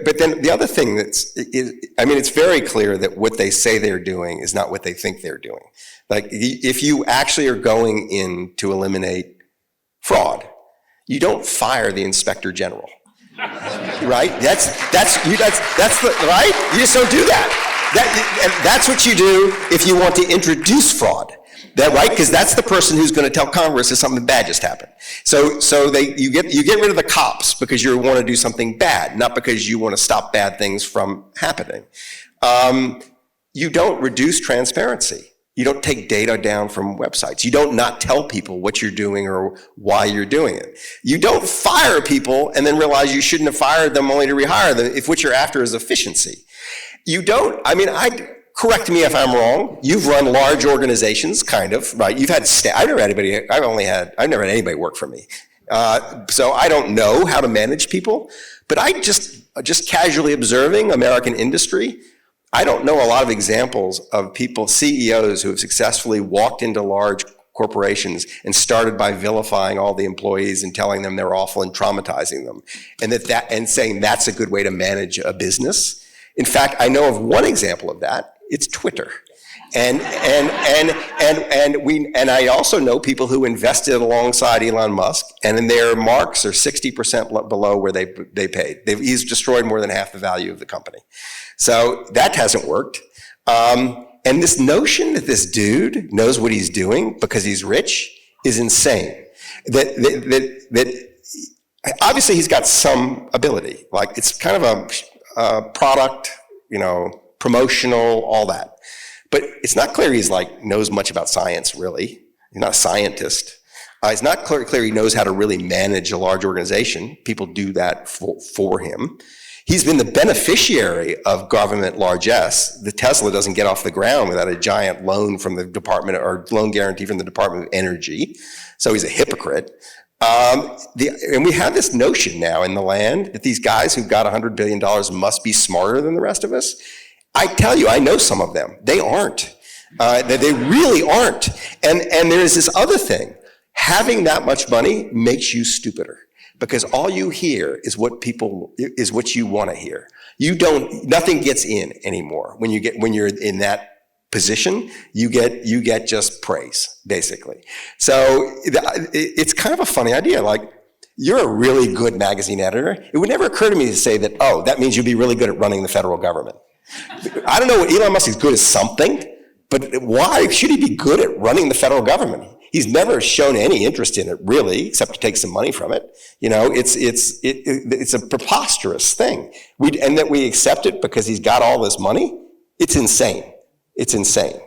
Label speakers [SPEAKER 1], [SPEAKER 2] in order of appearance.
[SPEAKER 1] but then the other thing it's very clear that what they say they're doing is not what they think they're doing. Like, if you actually are going in to eliminate fraud, you don't fire the inspector general, right? That's the right. You just don't do that. And that's what you do if you want to introduce fraud. That right? Because that's the person who's going to tell Congress that something bad just happened. So you get rid of the cops because you want to do something bad, not because you want to stop bad things from happening. You don't reduce transparency. You don't take data down from websites. You don't not tell people what you're doing or why you're doing it. You don't fire people and then realize you shouldn't have fired them only to rehire them if what you're after is efficiency. You don't, correct me if I'm wrong. You've run large organizations, kind of, right? You've had staff. I've never had anybody work for me. So I don't know how to manage people, but I just casually observing American industry, I don't know a lot of examples of people, CEOs, who have successfully walked into large corporations and started by vilifying all the employees and telling them they're awful and traumatizing them, and saying that's a good way to manage a business. In fact, I know of one example of that. It's Twitter. And I also know people who invested alongside Elon Musk, and their marks are 60% below where they paid. He's destroyed more than half the value of the company. So that hasn't worked. And this notion that this dude knows what he's doing because he's rich is insane. That obviously he's got some ability. Like, it's kind of a product, promotional, all that. But it's not clear he's knows much about science, really. He's not a scientist. It's not clear he knows how to really manage a large organization. People do that for him. He's been the beneficiary of government largesse. The Tesla doesn't get off the ground without a giant loan from the department, or loan guarantee from the Department of Energy. So he's a hypocrite. And we have this notion now in the land that these guys who've got $100 billion must be smarter than the rest of us. I tell you, I know some of them. They aren't. They really aren't. And there's this other thing. Having that much money makes you stupider, because all you hear is what you want to hear. Nothing gets in anymore. When you're in that position, you get just praise, basically. So it's kind of a funny idea. Like, you're a really good magazine editor. It would never occur to me to say that, that means you'll be really good at running the federal government. I don't know, Elon Musk is good at something, but why should he be good at running the federal government? He's never shown any interest in it, really, except to take some money from it. It's a preposterous thing. And that we accept it because he's got all this money, it's insane. It's insane.